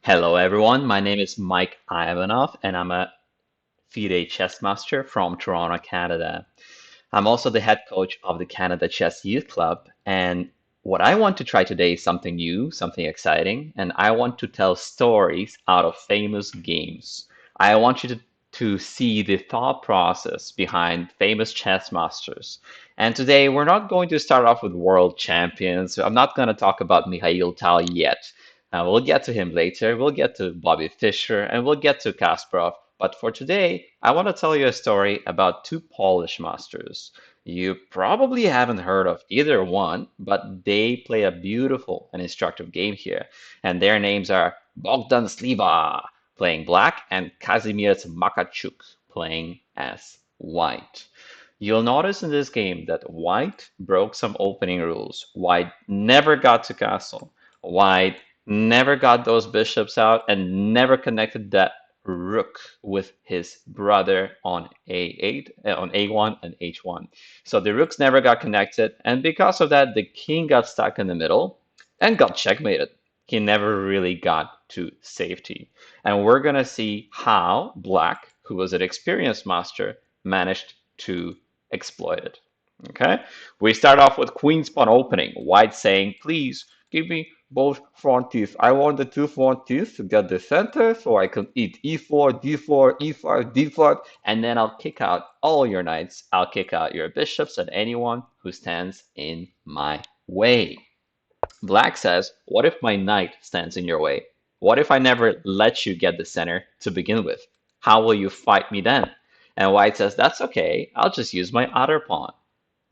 Hello everyone, my name is Mike Ivanov and I'm a FIDE chess master from Toronto, Canada. I'm also the head coach of the Canada Chess Youth Club, and what I want to try today is something new, something exciting, and I want to tell stories out of famous games. I want you to see the thought process behind famous chess masters. And today we're not going to start off with world champions. I'm not going to talk about Mikhail Tal yet. We'll get to him later. We'll get to Bobby Fischer and we'll get to Kasparov. But for today, I want to tell you a story about two Polish masters. You probably haven't heard of either one, but they play a beautiful and instructive game here. And their names are Bogdan Sliwa playing black and Kazimierz Makarczuk playing as white. You'll notice in this game that white broke some opening rules. White never got to castle. White never got those bishops out and never connected that rook with his brother on a8, on a1 and h1. So the rooks never got connected, and because of that, the king got stuck in the middle and got checkmated. He never really got to safety. And we're going to see how Black, who was an experienced master, managed to exploit it. Okay, we start off with queen's pawn opening. White saying, please give me both front teeth. I want the two front teeth to get the center so I can eat e4, d4, e5, d5, and then I'll kick out all your knights. I'll kick out your bishops and anyone who stands in my way. Black says, what if my knight stands in your way? What if I never let you get the center to begin with? How will you fight me then? And white says, that's okay. I'll just use my other pawn.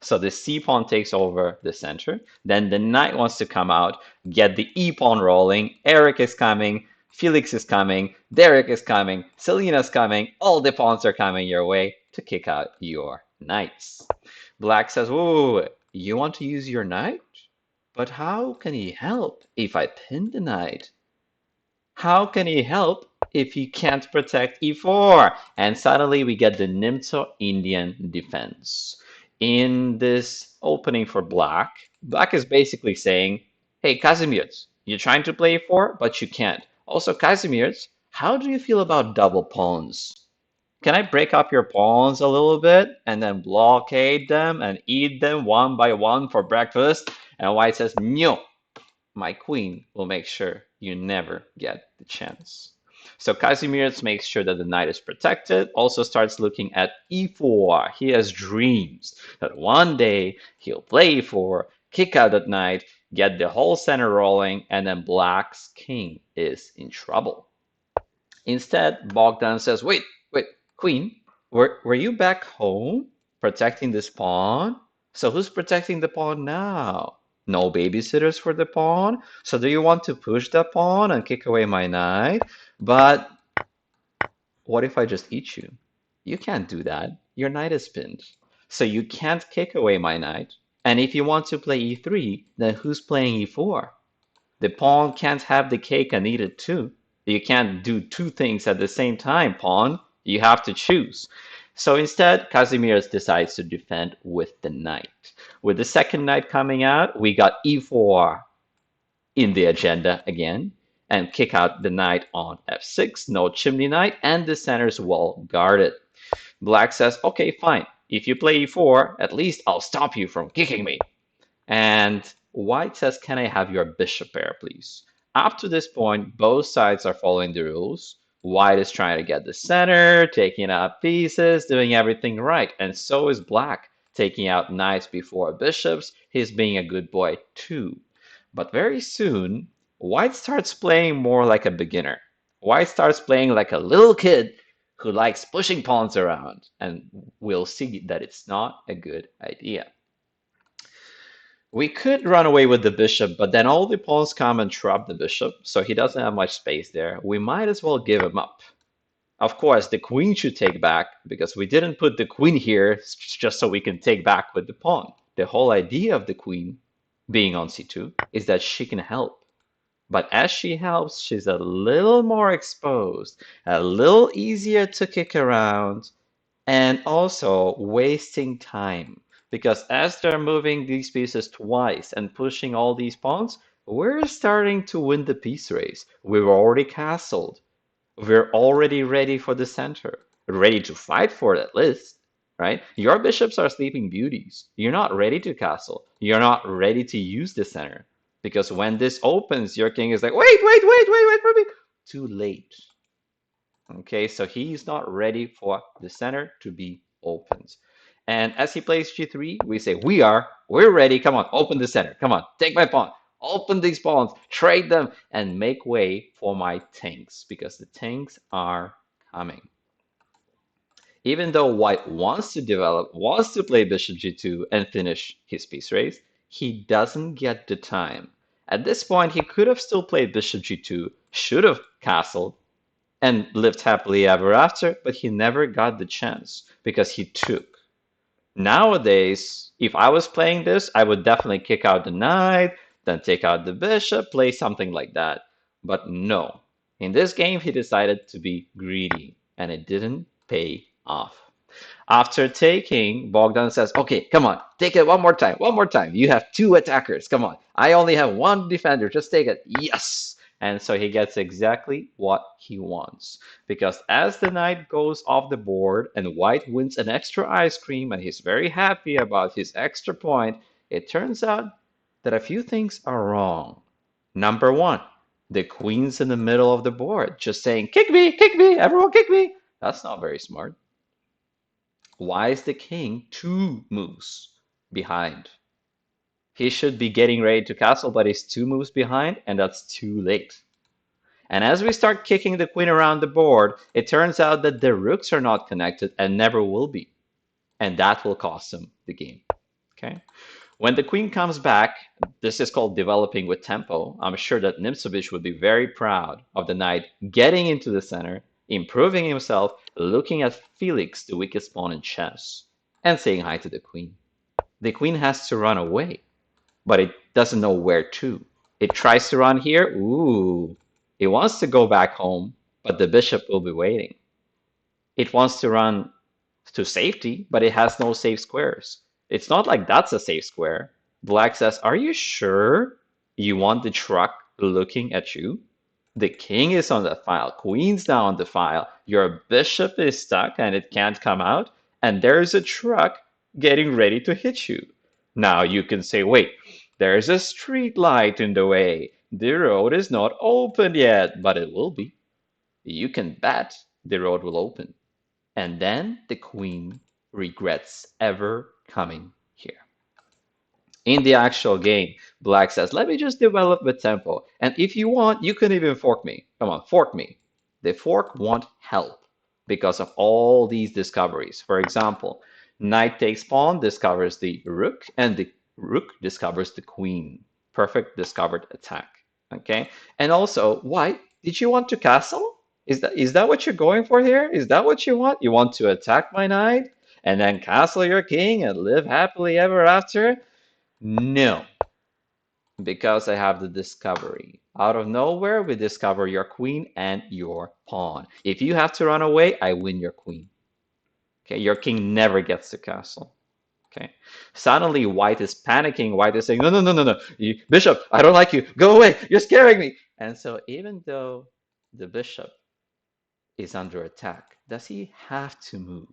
So the c pawn takes over the center. Then the knight wants to come out, get the e pawn rolling. Eric is coming. Felix is coming. Derek is coming. Selena's coming. All the pawns are coming your way to kick out your knights. Black says, "Ooh, you want to use your knight? But how can he help if I pin the knight? How can he help if he can't protect e4?" And suddenly we get the Nimzo Indian defense. In this opening for Black, Black is basically saying, hey, Kazimierz, you're trying to play e4, but you can't. Also, Kazimierz, how do you feel about double pawns? Can I break up your pawns a little bit and then blockade them and eat them one by one for breakfast? And White says, no, my queen will make sure you never get the chance. So Kazimierz makes sure that the knight is protected, also starts looking at e4. He has dreams that one day he'll play e4, kick out that knight, get the whole center rolling, and then Black's king is in trouble. Instead, Bogdan says, wait, queen, were you back home protecting this pawn? So who's protecting the pawn now? No babysitters for the pawn? So do you want to push the pawn and kick away my knight? But what if I just eat you? You can't do that. Your knight is pinned. So you can't kick away my knight. And if you want to play e3, then who's playing e4? The pawn can't have the cake and eat it too. You can't do two things at the same time, pawn. You have to choose. So instead, Kazimierz decides to defend with the knight. With the second knight coming out, we got e4 in the agenda again, and kick out the knight on f6, no chimney knight, and the center's well guarded. Black says, okay, fine. If you play e4, at least I'll stop you from kicking me. And White says, can I have your bishop pair, please? Up to this point, both sides are following the rules. White is trying to get the center, taking out pieces, doing everything right. And so is Black, taking out knights before bishops. He's being a good boy too. But very soon, White starts playing more like a beginner. White starts playing like a little kid who likes pushing pawns around. And we'll see that it's not a good idea. We could run away with the bishop, but then all the pawns come and trap the bishop, so he doesn't have much space there. We might as well give him up. Of course, the queen should take back, because we didn't put the queen here just so we can take back with the pawn. The whole idea of the queen being on c2 is that she can help. But as she helps, she's a little more exposed, a little easier to kick around, and also wasting time. Because as they're moving these pieces twice and pushing all these pawns, we're starting to win the piece race. We've already castled. We're already ready for the center, ready to fight for it at least, right? Your bishops are sleeping beauties. You're not ready to castle. You're not ready to use the center. Because when this opens, your king is like, wait for me. Too late. Okay, so he's not ready for the center to be opened. And as he plays g3, we say, we're ready. Come on, open the center. Come on, take my pawn. Open these pawns, trade them, and make way for my tanks, because the tanks are coming. Even though white wants to develop, wants to play bishop g2 and finish his piece race, he doesn't get the time. At this point, he could have still played bishop g2, should have castled, and lived happily ever after, but he never got the chance because he took. Nowadays, if I was playing this, I would definitely kick out the knight, then take out the bishop, play something like that. But no. In this game, he decided to be greedy, and it didn't pay off. After taking, Bogdan says, okay, come on, take it one more time, one more time. You have two attackers, come on. I only have one defender, just take it. Yes! And so he gets exactly what he wants. Because as the knight goes off the board and white wins an extra ice cream and he's very happy about his extra point, it turns out that a few things are wrong. Number one, the queen's in the middle of the board, just saying, kick me, everyone kick me. That's not very smart. Why is the king 2 moves behind? He should be getting ready to castle, but he's 2 moves behind, and that's too late. And as we start kicking the queen around the board, it turns out that the rooks are not connected and never will be. And that will cost him the game. Okay? When the queen comes back, this is called developing with tempo. I'm sure that Nimzovich would be very proud of the knight getting into the center, improving himself, looking at Felix, the weakest pawn in chess, and saying hi to the queen. The queen has to run away, but it doesn't know where to. It tries to run here. Ooh, it wants to go back home, but the bishop will be waiting. It wants to run to safety, but it has no safe squares. It's not like that's a safe square. Black says, are you sure you want the truck looking at you? The king is on the file, queen's now on the file, your bishop is stuck and it can't come out, and there's a truck getting ready to hit you. Now you can say, wait, there's a street light in the way. The road is not open yet, but it will be. You can bet the road will open. And then the queen regrets ever coming here. In the actual game, Black says, let me just develop with tempo. And if you want, you can even fork me. Come on, fork me. The fork won't help because of all these discoveries. For example, knight takes pawn, discovers the rook, and the rook discovers the queen. Perfect discovered attack. Okay? And also, white, did you want to castle? Is that what you're going for here? Is that what you want? You want to attack my knight and then castle your king and live happily ever after? No, because I have the discovery. Out of nowhere, we discover your queen and your pawn. If you have to run away, I win your queen. Okay, your king never gets to castle. Okay, suddenly white is panicking. White is saying, no. Bishop, I don't like you. Go away. You're scaring me. And so even though the bishop is under attack, does he have to move?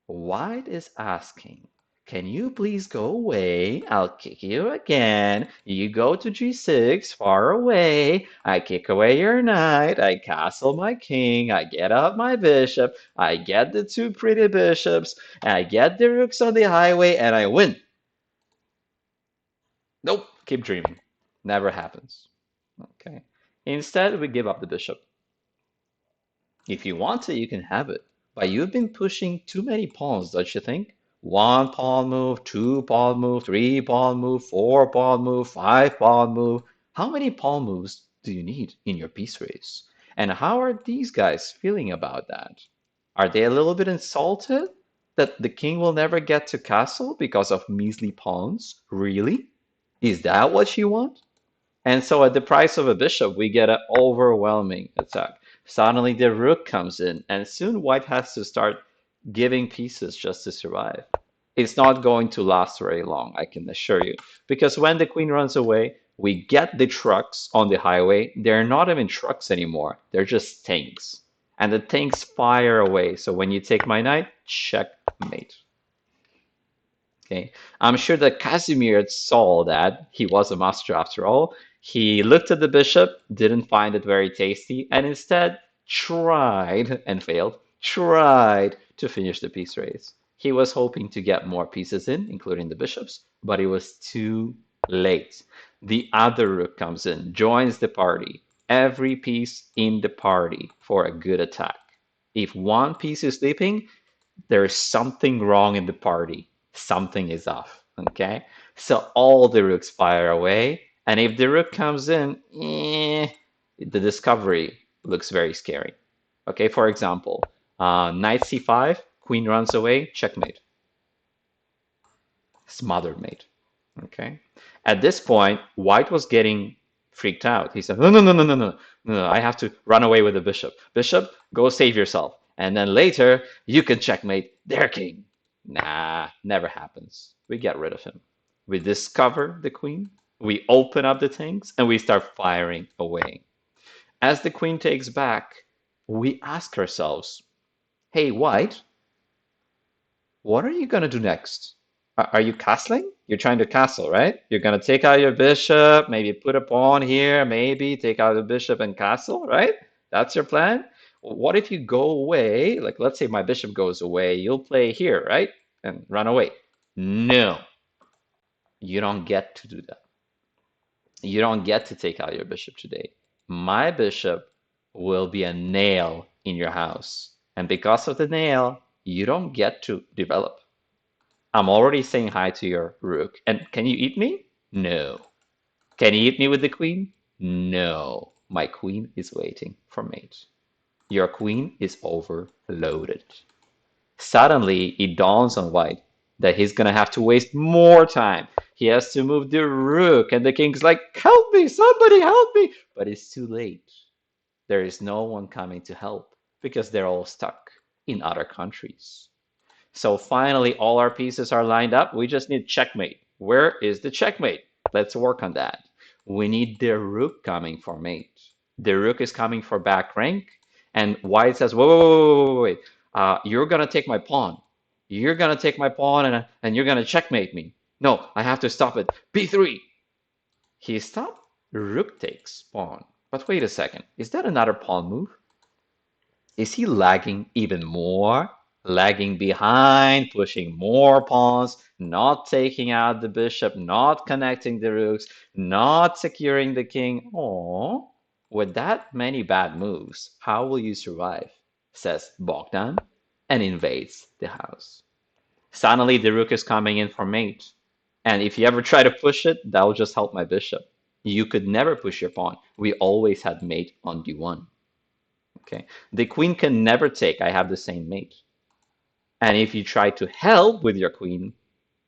White is asking, can you please go away? I'll kick you again. You go to g6, far away. I kick away your knight. I castle my king. I get out my bishop. I get the 2 pretty bishops. I get the rooks on the highway, and I win. Nope, keep dreaming. Never happens. Okay. Instead, we give up the bishop. If you want it, you can have it. But you've been pushing too many pawns, don't you think? 1 pawn move, 2 pawn move, 3 pawn move, 4 pawn move, 5 pawn move. How many pawn moves do you need in your piece race? And how are these guys feeling about that? Are they a little bit insulted that the king will never get to castle because of measly pawns? Really? Is that what you want? And so at the price of a bishop, we get an overwhelming attack. Suddenly the rook comes in, and soon white has to start giving pieces just to survive. It's not going to last very long, I can assure you. Because when the queen runs away, We get the trucks on the highway. They're not even trucks anymore. They're just tanks. And the tanks fire away. So when you take my knight, checkmate. Okay. I'm sure that Kazimierz saw that. He was a master after all. He looked at the bishop, didn't find it very tasty, and instead tried and failed, tried to finish the piece race. He was hoping to get more pieces in, including the bishops, but it was too late. The other rook comes in, joins the party. Every piece in the party for a good attack. If one piece is sleeping, there is something wrong in the party. Something is off. Okay? So all the rooks fire away. And if the rook comes in, the discovery looks very scary. Okay, for example, knight c5, queen runs away, checkmate. Smothered mate. Okay. At this point, white was getting freaked out. He said, no, I have to run away with the bishop. Bishop, go save yourself. And then later, you can checkmate their king. Nah, never happens. We get rid of him. We discover the queen, we open up the things, and we start firing away. As the queen takes back, we ask ourselves, hey, white, what are you going to do next? Are you castling? You're trying to castle, right? You're going to take out your bishop, maybe put a pawn here, maybe take out the bishop and castle, right? That's your plan? What if you go away? Like, let's say my bishop goes away, you'll play here, right? And run away. No, you don't get to do that. You don't get to take out your bishop today. My bishop will be a nail in your house. And because of the nail, you don't get to develop. I'm already saying hi to your rook. And can you eat me? No. Can you eat me with the queen? No. My queen is waiting for mate. Your queen is overloaded. Suddenly, it dawns on white that he's going to have to waste more time. He has to move the rook, and the king's like, help me, somebody help me. But it's too late. There is no one coming to help because they're all stuck in other countries. So finally, all our pieces are lined up. We just need checkmate. Where is the checkmate? Let's work on that. We need the rook coming for mate. The rook is coming for back rank. And white says, wait. You're going to take my pawn. You're going to take my pawn and you're going to checkmate me. No, I have to stop it. b3. He stopped. Rook takes pawn. But wait a second. Is that another pawn move? Is he lagging even more? Lagging behind, pushing more pawns, not taking out the bishop, not connecting the rooks, not securing the king. Oh, with that many bad moves, how will you survive? Says Bogdan and invades the house. Suddenly the rook is coming in for mate. And if you ever try to push it, that'll just help my bishop. You could never push your pawn. We always had mate on d1. Okay, the queen can never take. I have the same mate. And if you try to help with your queen,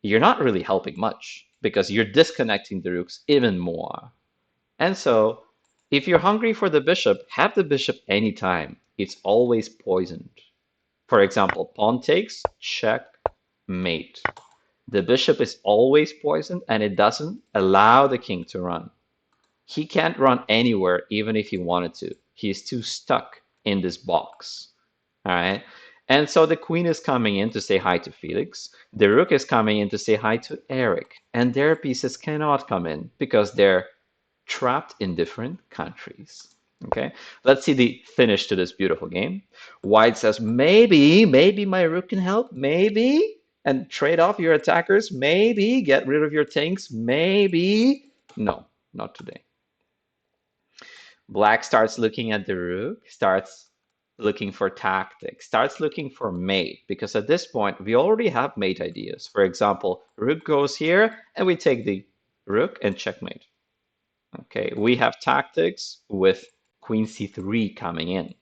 you're not really helping much because you're disconnecting the rooks even more. And so, if you're hungry for the bishop, have the bishop anytime. It's always poisoned. For example, pawn takes, checkmate. The bishop is always poisoned and it doesn't allow the king to run. He can't run anywhere even if he wanted to. He's too stuck in this box. All right. And so the queen is coming in to say hi to Felix. The rook is coming in to say hi to Eric. And their pieces cannot come in because they're trapped in different countries. Okay, let's see the finish to this beautiful game. White says, maybe my rook can help, maybe, and trade off your attackers, maybe, get rid of your tanks, maybe. No, not today. Black starts looking at the rook, starts looking for tactics, starts looking for mate, because at this point, we already have mate ideas. For example, rook goes here, and we take the rook and checkmate. Okay, we have tactics with queen c3 coming in.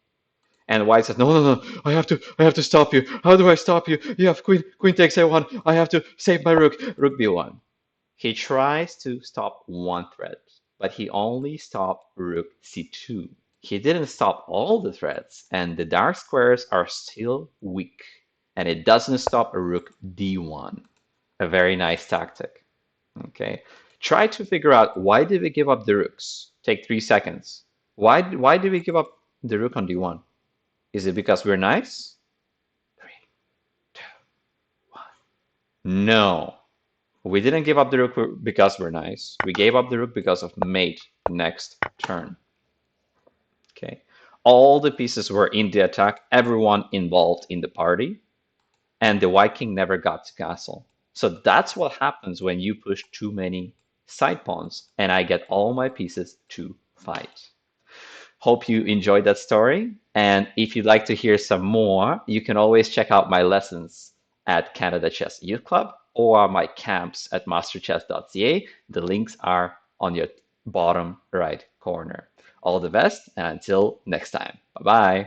And white says, no, I have to stop you. How do I stop you? You have queen takes a1. I have to save my rook b1. He tries to stop one threat, but he only stopped rook c2. He didn't stop all the threats, and the dark squares are still weak. And it doesn't stop a rook d1. A very nice tactic. Okay. Try to figure out why did we give up the rooks? Take 3 seconds. Why did we give up the rook on d1? Is it because we're nice? 3, 2, 1. No. We didn't give up the rook because we're nice. We gave up the rook because of mate next turn. Okay. All the pieces were in the attack, everyone involved in the party, and the white king never got to castle. So that's what happens when you push too many side pawns, and I get all my pieces to fight. Hope you enjoyed that story. And if you'd like to hear some more, you can always check out my lessons at Canada Chess Youth Club or my camps at masterchess.ca. The links are on your bottom right corner. All the best, and until next time. Bye bye.